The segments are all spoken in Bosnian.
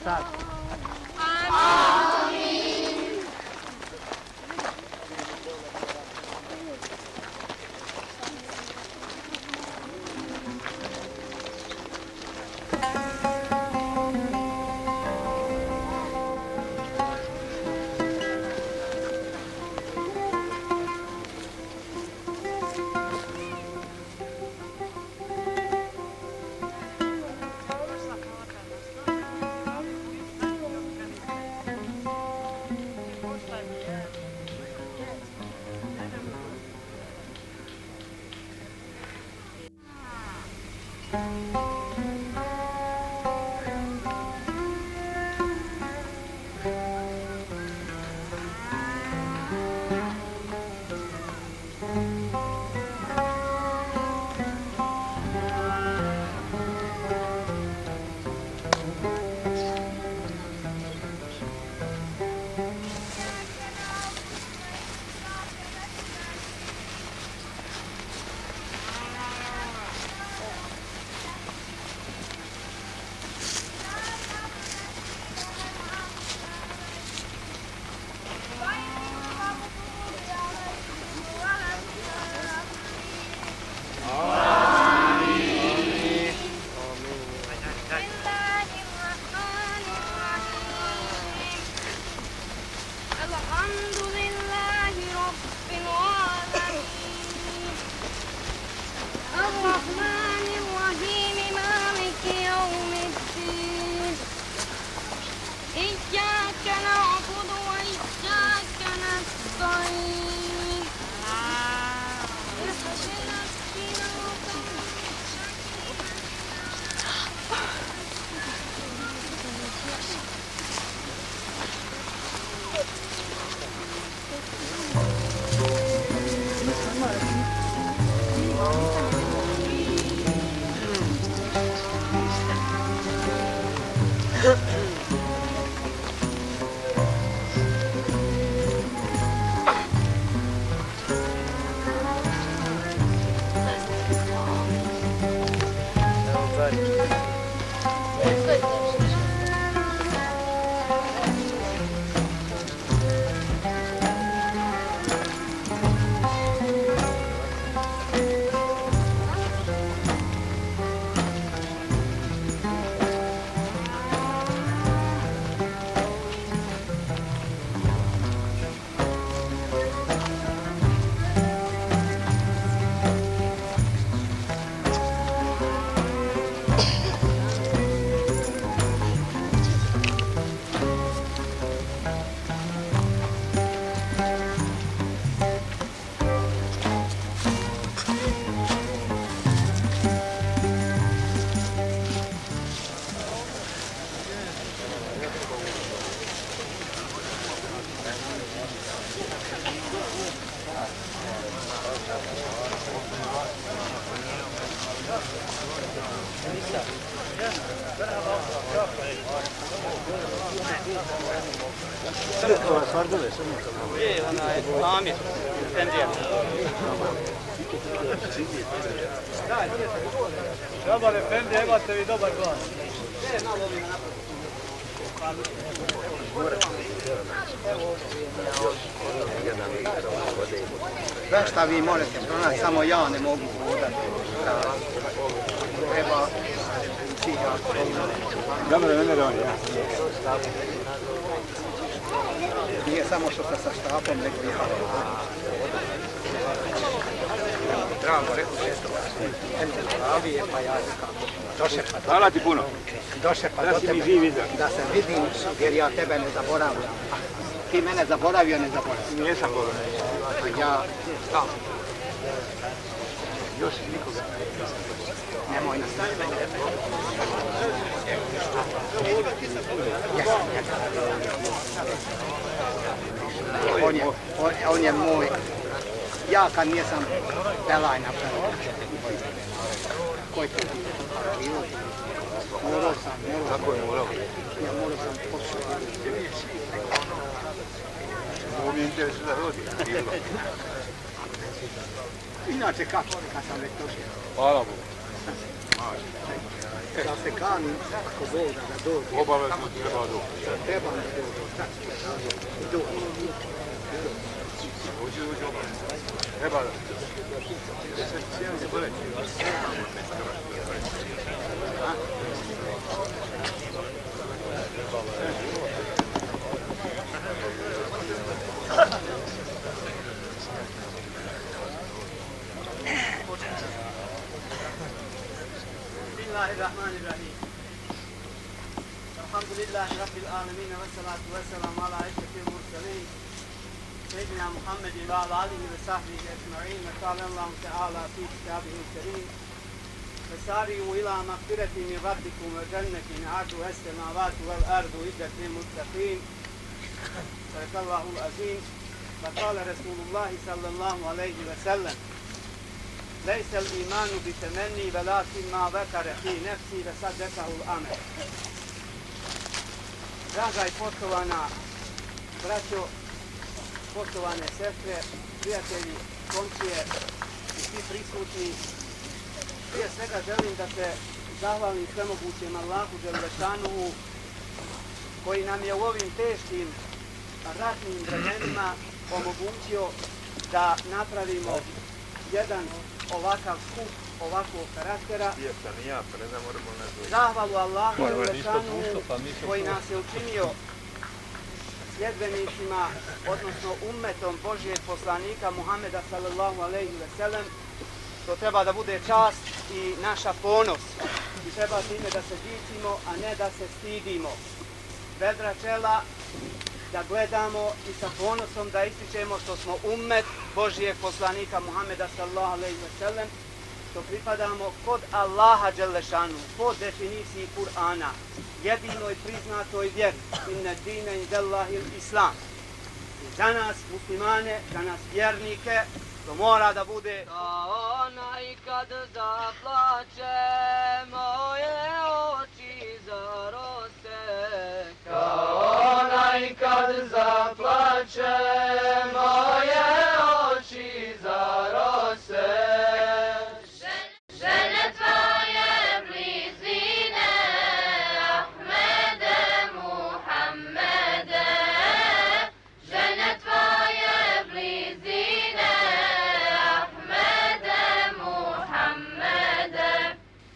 sad. Amir, Efendiye. Dobar Efendi, imate vi dobar glas. Sve šta vi možete pronaći, samo ja ne mogu hodati. Treba čihati. Dobro, ne on, ja. Nije samo što sa štapom, nego ja. Drago, rekao Avije, pa ja došepa. Hvala ti puno. Došepa do tebe, da se vidim, jer ja tebe ne zaboravljam. Ti mene zaboravio, ne zaboravio. Nijesam boravio. Ja, šta? Još nikoga. Nemoj nas. On je moj. Ja kad nisam pelaj napravio. Koji to? Morao sam. Kako je morao? Ja morao sam posao. Ovo mi je interesu da rodi. Inače kako, kad sam već došao? Hvala Bogu. Da se kani, ako Bog da dođe. Obavezno treba doći. Treba da dođe. Dođe. Uđi obavezno. Treba da. Cijeli se bolje. Bismillahirrahmanirrahim. Alhamdulillahi Rabbil alamin ve salatu ve selamu ala eşrefil murselin. Seyyidina Muhammedin ve ala alihi ve sahbihi ecma'in ve kâlallahu teâlâ fî kitâbihil kerîm. Fesâri'u ilâ mağfireti min rabbikum ve cennetin ardu es-semâvâtu vel ardu iddet lil muttaqîn. Sadakallahul azîm. Ve kâle Resulullahi sallallahu aleyhi ve sellem. ليس الإيمان بتمني ولكن ما ذكر في نفسي وصدقه الأمل. Draga i poštovana braćo, poštovane sestre, prijatelji, komšije i svi prisutni, prije svega želim da se zahvalim svemogućem Allahu Đelešanuhu koji nam je u ovim teškim ratnim vremenima omogućio da napravimo jedan ovakav skup, ovakvog karaktera. Zahvalu Allahu Đelešanuhu koji nas je učinio sljedbenicima, odnosno ummetom Božijeg poslanika Muhameda sallallahu alejhi ve sellem. To treba da bude čast i naša ponos. I treba time da se dičimo, a ne da se stidimo. Vedra čela da gledamo i sa ponosom da ističemo što smo ummet Božijeg poslanika Muhameda sallallahu alejhi ve sellem, što pripadamo kod Allaha Đelešanu, po definiciji Kur'ana, jedinoj priznatoj vjeri, inne dine indellahil islam. I za nas muslimane, za nas vjernike, to mora da bude onaj kad zaplače, moje oči zaroste, kao onaj kad zaplače, moje oči zaroste. Žene tvoje blizine, Ahmede, Muhammede, žene tvoje blizine, Ahmede, Muhammede.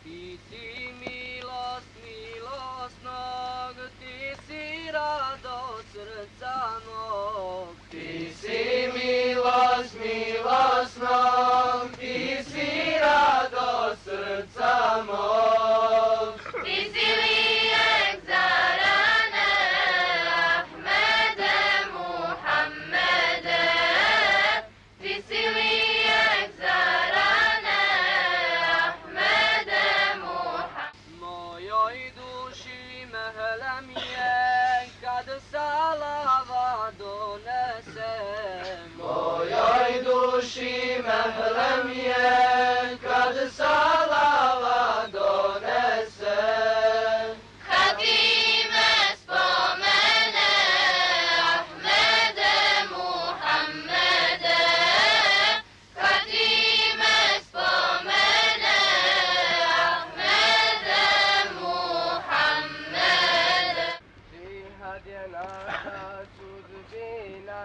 Ti si milost milosnog, ti si radost srca mog. Ti si milost milosnog, ti si radost srca mog. Ti si lijek za rane, Ahmede, Muhammede, ti si lijek za rane, Ahmede, Muhammede. Mojoj duši mehlem je kad salava donesem. Mojoj duši mehlem je kad salava donesem. Kad ime spomene, Ahmede, Muhammede, kad ime spomene, Ahmede, Muhammede. Džihad je naša sudbina,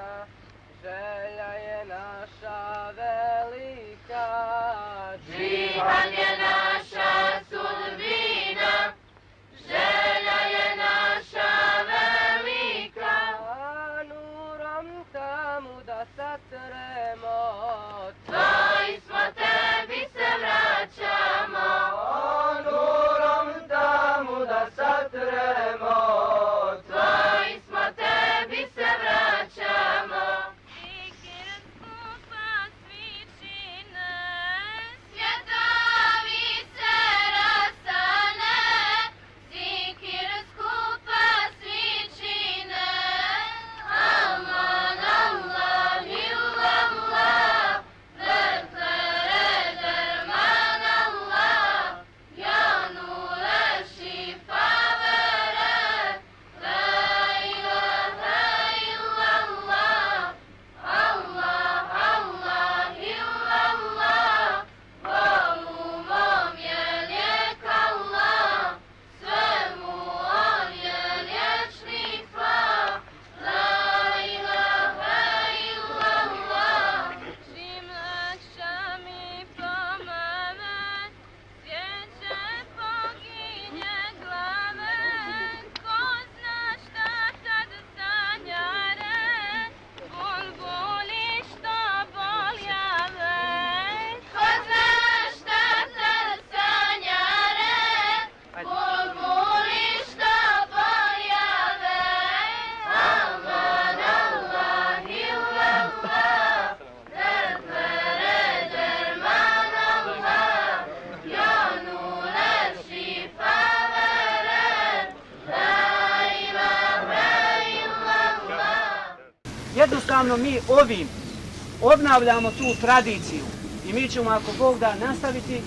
želja je naša velika. Džihad je naša sudbina, želja je naša velika. A nurom tamu da satremo, Tvoji smo, tebi se vraćamo. nurom tamu da satremo. Tvoji smo, tebi se vraćamo. Svjetovi jednostavno mi ovim obnavljamo tu tradiciju i mi ćemo ako Bog da nastaviti,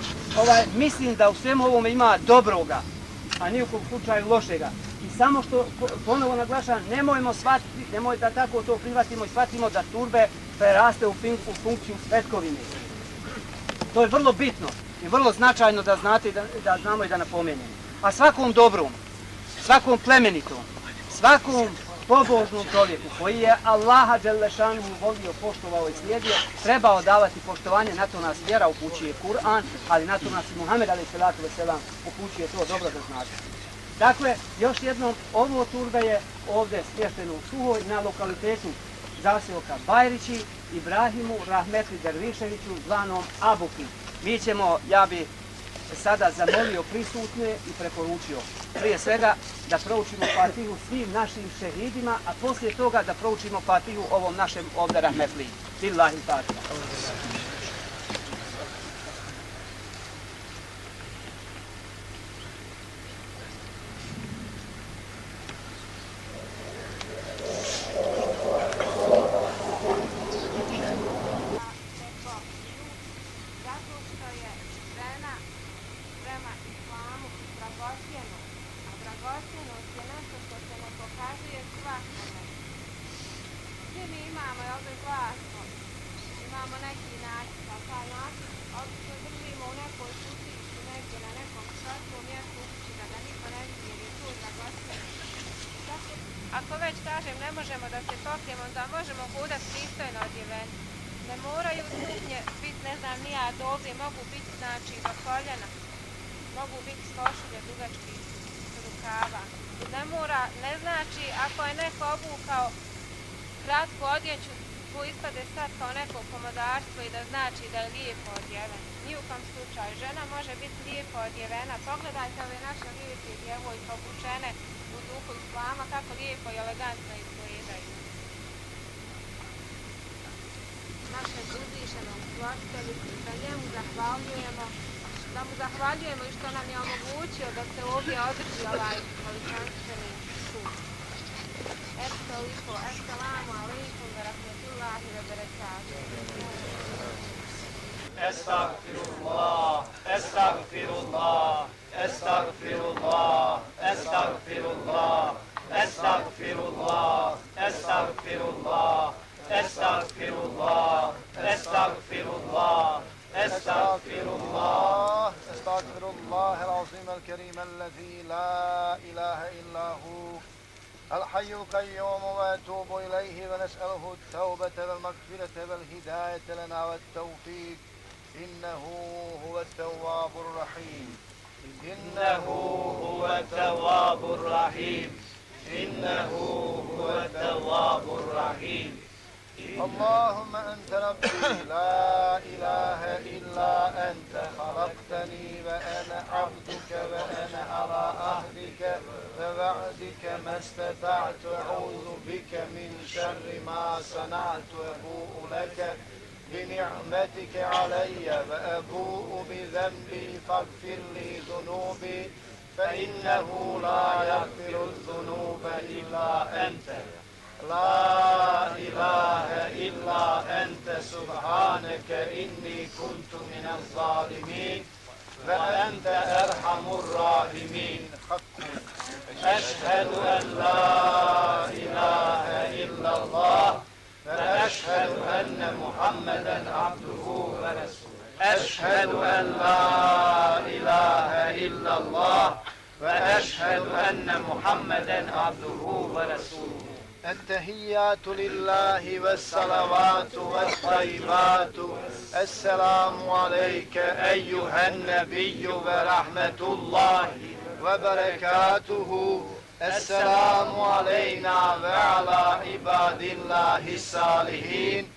mislim da u svemu ovome ima dobroga, a ni u kom slučaju lošega. I samo što ponovo naglašavam, nemoj da tako to prihvatimo i shvatimo da turbe preraste u funkciju svetkovine. To je vrlo bitno i vrlo značajno da znate, da znamo i da napomenemo. A svakom dobrom, svakom plemenitom, svakom pobožnom čovjeku koji je Allaha Đelešanu volio, poštovao i slijedio, treba odavati poštovanje, na to nas vjera upućuje Kur'an, ali na to nas i Muhammed a.s. upućuje, to dobro da znate. Dakle, još jednom, ovo turbe je ovdje smješteno u Suhoj na lokalitetu zaseoka Bajrići, Ibrahimu Rahmetli Derviševiću, zvanom Abuki. Mi ćemo, ja bi sada zamolio prisutne i preporučio prije svega da proučimo Fatihu svim našim šehidima, a poslije toga da proučimo Fatihu ovom našem ovdje Rahmetli. Billahi Fatiha. Ako već kažem ne možemo da se pokrijemo, onda možemo hodati pristojno odjeveni. Ne moraju stupnje biti, ne znam, nija do ovdje, mogu biti znači do koljena, mogu biti s košulje dugački rukava. Ne mora, ne znači ako je neko obukao kratku odjeću, tu ispade sad kao neko pomodarstvo i da znači da je lijepo odjeven. Ni u kom slučaju. Žena može biti lijepo odjevena. Pogledajte ove naše lijepe djevojke obučene u duhu islama, kako lijepo i elegantno izgledaju. Našem uzvišenom stvoritelju, da njemu zahvaljujemo, i što nam je omogućio da se ovdje održi ovaj veličanstveni sud. Toliko. Assalamu alaikum wa rahmatullahi wa barakatuh. Estağfirullah, estağfirullah, estağfirullah, estağfirullah, estağfirullah, estağfirullah, estağfirullah, estağfirullah, estağfirullah, estağfirullah el-azim el-kerim el-lezî la ilahe illahu الحي القيوم وأتوب إليه ونسأله التوبة والمغفرة والهداية لنا والتوفيق إنه هو التواب الرحيم إنه هو التواب الرحيم إنه هو التواب الرحيم اللهم أنت ربي لا إله إلا أنت خلقتني وأنا عبدك وأنا على عهدك ووعدك ما استطعت أعوذ بك من شر ما صنعت أبوء لك بنعمتك علي وأبوء بذنبي فاغفر لي ذنوبي فإنه لا يغفر الذنوب إلا أنت لا إله إلا أنت سبحانك إني كنت من الظالمين وأنت أرحم الراحمين أشهد أن لا إله إلا الله وأشهد أن محمدا عبده ورسوله أشهد أن لا إله إلا الله وأشهد أن محمدا عبده ورسوله التحيات لله والصلوات والطيبات السلام عليك أيها النبي ورحمة الله وبركاته السلام علينا وعلى عباد الله الصالحين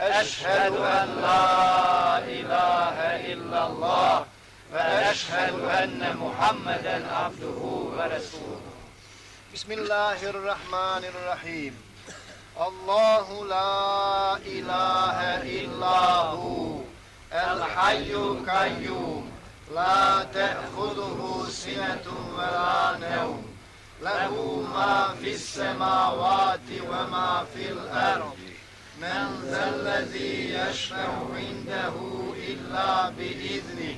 أشهد أن لا إله إلا الله وأشهد أن محمدا عبده ورسوله بسم الله الرحمن الرحيم الله لا إله إلا هو الحي القيوم لا تأخذه سنة ولا نوم له ما في السماوات وما في الأرض من ذا الذي يشفع عنده إلا بإذنه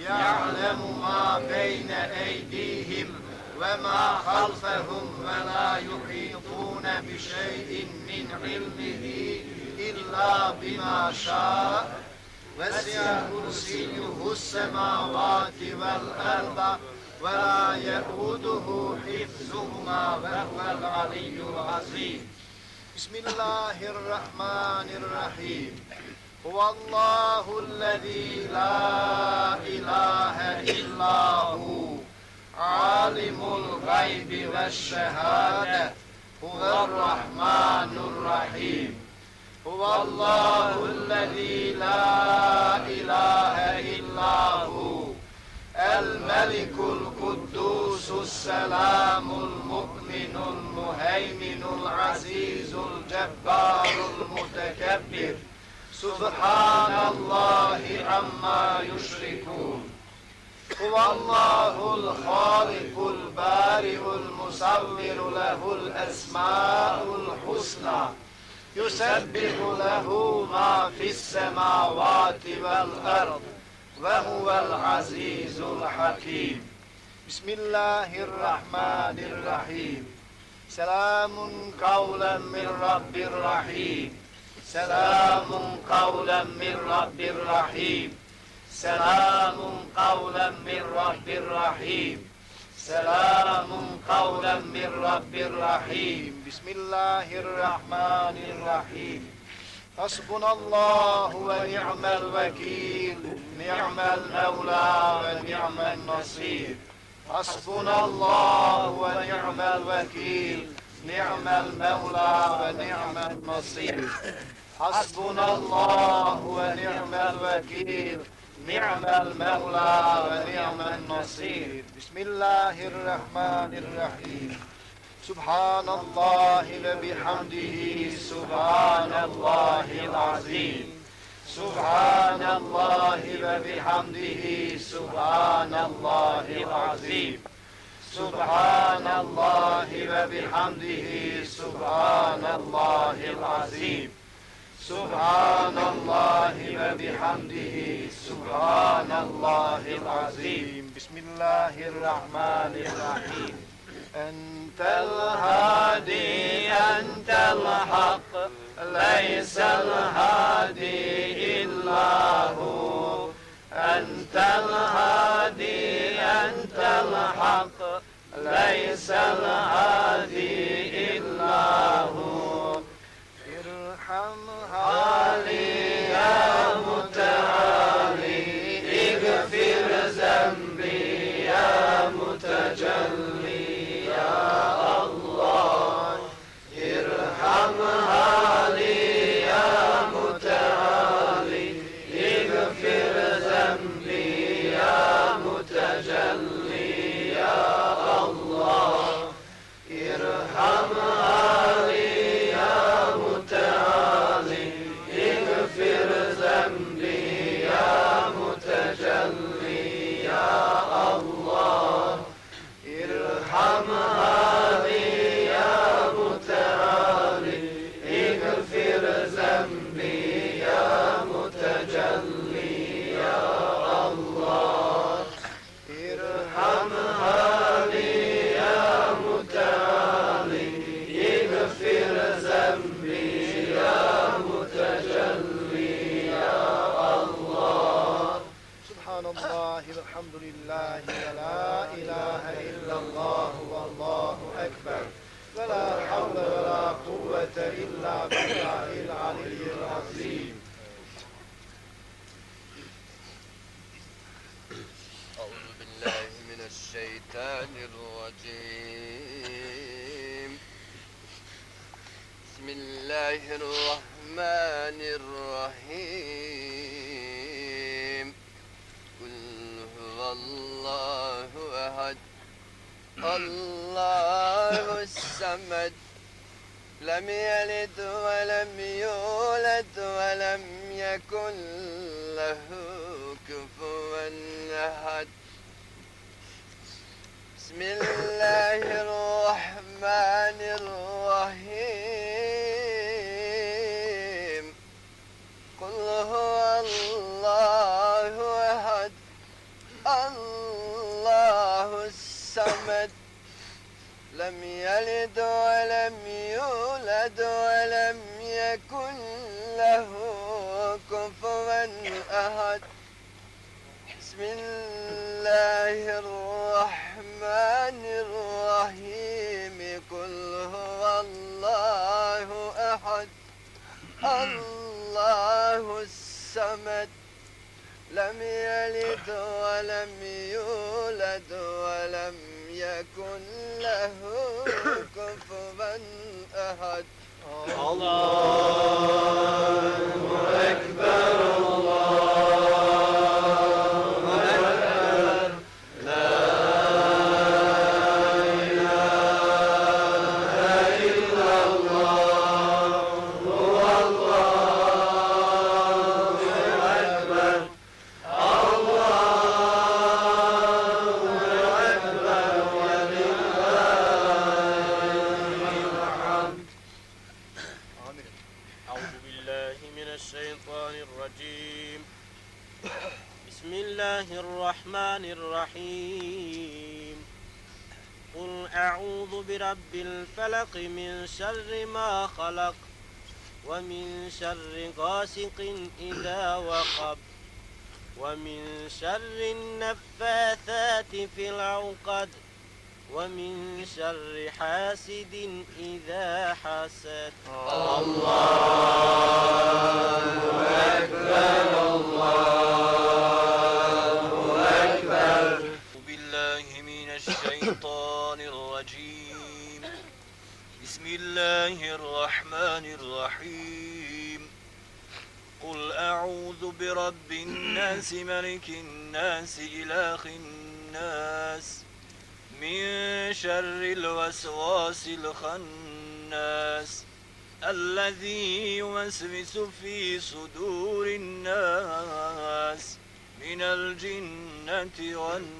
يعلم ما بين أيديهم وما خلفهم ولا يحيطون بشيء من علمه إلا بما شاء وسع كرسيه السماوات والأرض ولا يؤوده حفظهما وهو العلي العظيم. بسم الله الرحمن الرحيم. هو الله الذي لا إله إلا هو عالم الغيب والشهادة هو الرحمن الرحيم. هو الله الذي لا إله إلا هو الملك القدوس السلام المؤمن المهيمن العزيز الجبار المتكبر سبحان الله عما يشركون. هو الله الخالق البارئ المصور له الأسماء الحسنى يسبح له ما في السماوات والأرض وهو العزيز الحكيم. بسم الله الرحمن الرحيم. سلام قولا من رب رحيم. سلام قولا من رب رحيم. سلام قولا من رب رحيم. سلام قولا من رب رحيم. بسم الله الرحمن الرحيم. حسبنا الله ونعم الوكيل نعم المولى ونعم النصير. حسبنا الله ونعم الوكيل نعم المولى ونعم النصير. حسبنا الله ونعم الوكيل نعم المولى ونعم النصير. بسم الله الرحمن الرحيم. سبحان الله وبحمده سبحان الله العظيم. سبحان الله وبحمده سبحان الله العظيم. سبحان الله وبحمده سبحان الله العظيم. سبحان الله وبحمده سبحان الله العظيم. بسم الله الرحمن الرحيم. أنت الهادي أنت الحق ليس الهادي إلا هو. أنت الهادي أنت الحق ليس الهادي إلا هو. ارحم حالي يا متعالي اغفر ذنبي يا متجلي يا الله. ارحم حالي يا متعالي اغفر ذنبي يا متجلي يا الله. ارحم حالي يا متعالي اغفر ذنبي يا متجلي يا الله. ارحم حالي يا متعالي اغفر ذنبي يا متجلي يا الله. ارحم حالي يا متعالي اغفر ذنبي يا متجلي يا الله. سبحان الله والحمد لله ولا إله إلا الله والله أكبر ولا حول ولا قوة إلا بالله العلي العظيم. أعوذ بالله من الشيطان الرجيم. بسم الله الرحمن الرحيم. قل هو الله أحد الله الصمد لم يلد ولم يولد ولم يكن له كفوا أحد. بسم الله الرحمن الرحيم. ولم يولد ولم يكن له كفوا أحد. بسم الله الرحمن الرحيم. قل هو الله أحد الله الصمد لم يلد ولم يولد ولم يكن له كفوا أحد. أعوذ بالله من الشيطان الرجيم. بسم الله الرحمن الرحيم. قل أعوذ برب الفلق من شر ما خلق ومن شر غاسق إذا وقب ومن شر النفاثات في العقد ومن شر حاسد إذا حسد. أعوذ بالله من الشيطان الرجيم. بسم الله الرحمن الرحيم. قل أعوذ برب الناس ملك الناس إله الناس من شر الوسواس الخناس الذي يوسوس في صدور الناس من الجنة والناس.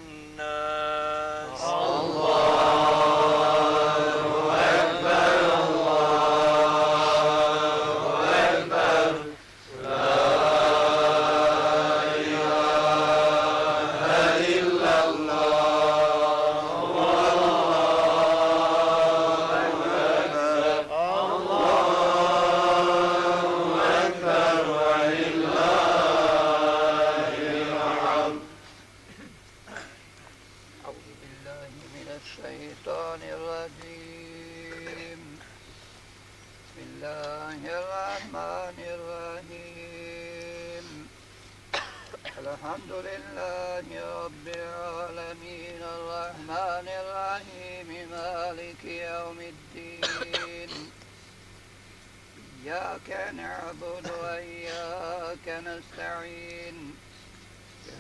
أعوذ بالله من الشيطان الرجيم. بسم الله الرحمن الرحيم. الحمد لله رب العالمين الرحمن الرحيم مالك يوم الدين. إياك نعبد وإياك نستعين.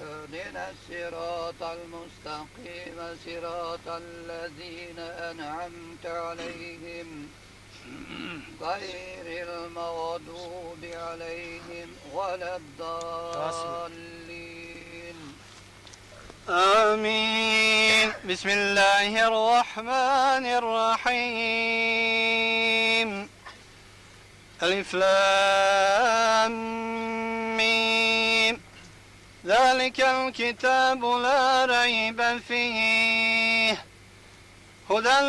اهدنا الصراط المستقيم صراط الذين أنعمت عليهم غير المغضوب عليهم ولا الضالين. آمين. بسم الله الرحمن الرحيم. ألف لام ميم. ذلك الكتاب لا ريب فيه هدى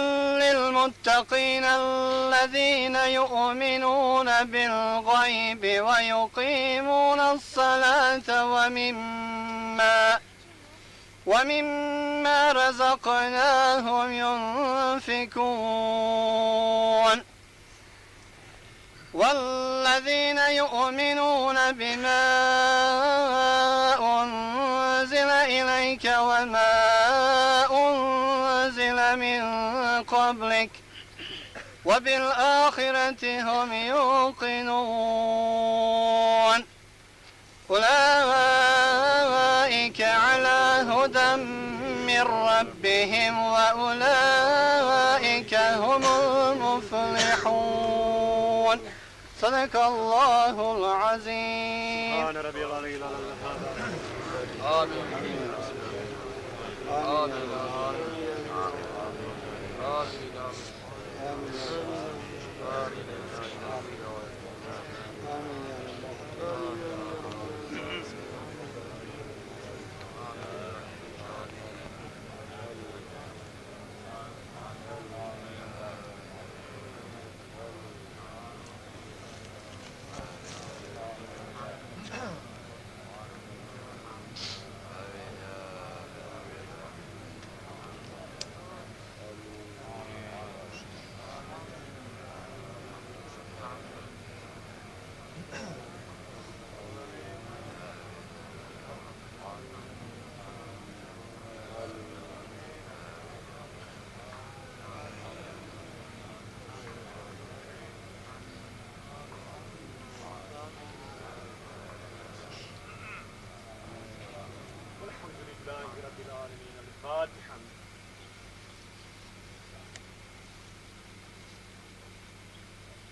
للمتقين الذين يؤمنون بالغيب ويقيمون الصلاة ومما رزقناهم ينفقون والذين يؤمنون بما أنزل إليك وما أنزل من قبلك وبالآخرة هم يوقنون أولئك على هدى من ربهم وأولئك هم المفلحون. صدق الله العظيم. سبحان ربي العلي الأعلى. آمين آمين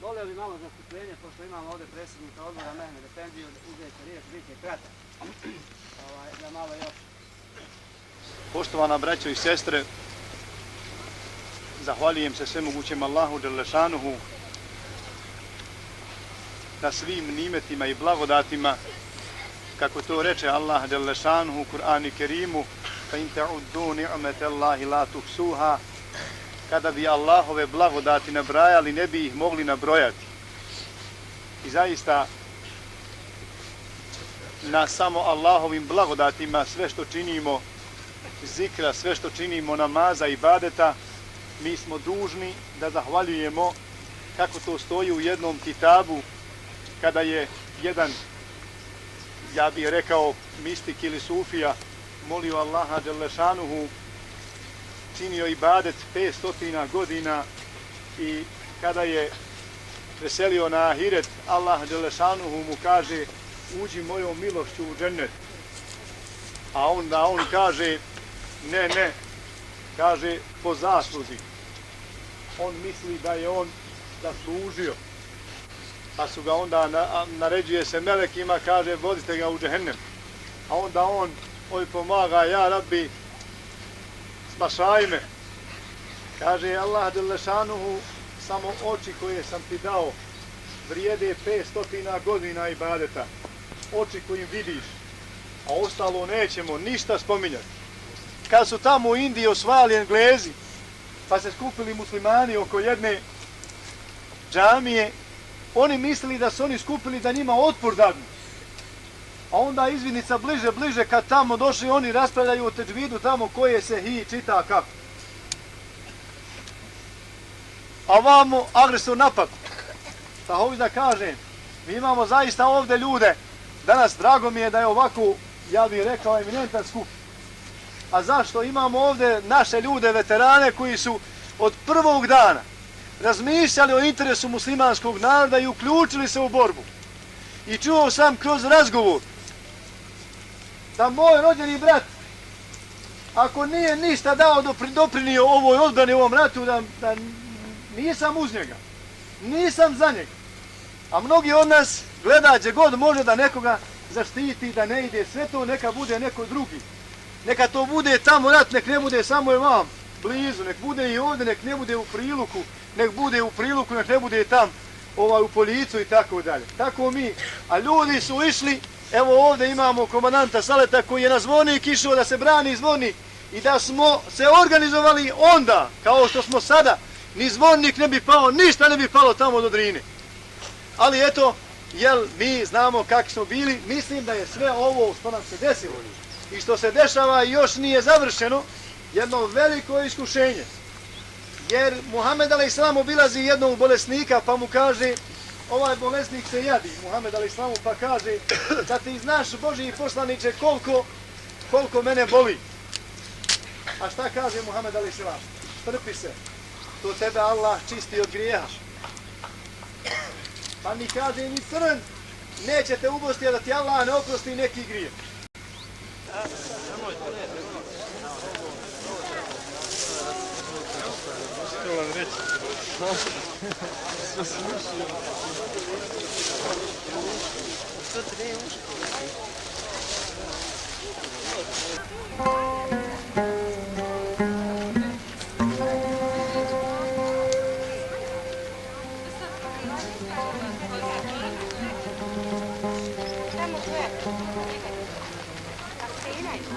volio bi malo zastupljenje, pošto imamo ovdje predsjednika odbora Mehmed Efendiju, uzeti će riječ, bit će kratak. Da malo još. Poštovana braćo i sestre, zahvaljujem se svemogućem Allahu Đelešanuhu na svim nimetima i blagodatima, kako to reče Allah Đelešanuhu u Kur'anu i Kerimu, fa in ta'uddu ni'matallahi la tuhsuha. Kada bi Allahove blagodati nabrajali, ne bi ih mogli nabrojati. I zaista na samo Allahovim blagodatima sve što činimo zikra, sve što činimo namaza i ibadeta, mi smo dužni da zahvaljujemo, kako to stoji u jednom kitabu, kada je jedan, ja bih rekao, mistik ili sufija molio Allaha Đelešanuhu, činio ibadet 500 godina i kada je veselio na ahiret, Allah Đelešanuhu mu kaže: uđi mojom milošću u džennet. A onda on kaže: ne, kaže po zasluzi. On misli da je on zaslužio. Pa su ga onda, naređuje se melekima, kaže: vodite ga u džehennem. A onda on pomaga: ja Rabbi, spašaj me. Kaže Allah Đelešanuhu: samo oči koje sam ti dao vrijede 500 godina ibadeta. Oči kojim vidiš, a ostalo nećemo ništa spominjati. Kad su tamo u Indiji osvajali Englezi, pa se skupili muslimani oko jedne džamije, oni mislili da su oni skupili da njima otpor dadnu. A onda izvidnica bliže, kad tamo došli, oni raspravljaju o tedžvidu tamo koje se hi čita kako. A vamo agresor napad. Pa hoću da kažem, mi imamo zaista ovdje ljude, danas drago mi je da je ovako, ja bih rekao, eminentan skup. A zašto? Imamo ovdje naše ljude, veterane, koji su od prvog dana razmišljali o interesu muslimanskog naroda i uključili se u borbu. I čuo sam kroz razgovor da moj rođeni brat, ako nije ništa dao doprinio ovoj odbrani, ovom ratu, da nisam uz njega, nisam za njega. A mnogi od nas gleda gdje god može da nekoga zaštiti, da ne ide sve to, neka bude neko drugi. Neka to bude tamo rat, nek ne bude samo je vam blizu, nek bude i ovdje, nek ne bude u Priluku, nek bude u Priluku, nek ne bude tam u Policu i tako dalje. Tako mi, a ljudi su išli, evo ovdje imamo komandanta Saleta koji je na zvornik išao da se brani zvornik i da smo se organizovali onda, kao što smo sada, ni zvornik ne bi pao, ništa ne bi palo tamo do Drine. Ali eto, jel mi znamo kakvi smo bili, mislim da je sve ovo što nam se desilo i što se dešava i još nije završeno, jedno veliko iskušenje. Jer Muhammed a.s. obilazi jednog bolesnika pa mu kaže: ovaj bolesnik se jadi, Muhammed a.s. pa kaže: da ti znaš, Božji poslaniče, koliko mene boli. A šta kaže Muhammed a.s.? Strpi se, to tebe Allah čisti od grijeha. Pa mi kaže: ni crn nećete ubosti, da ti Allah ne oprosti neki grijeh. Tamo sve. Kako se inače?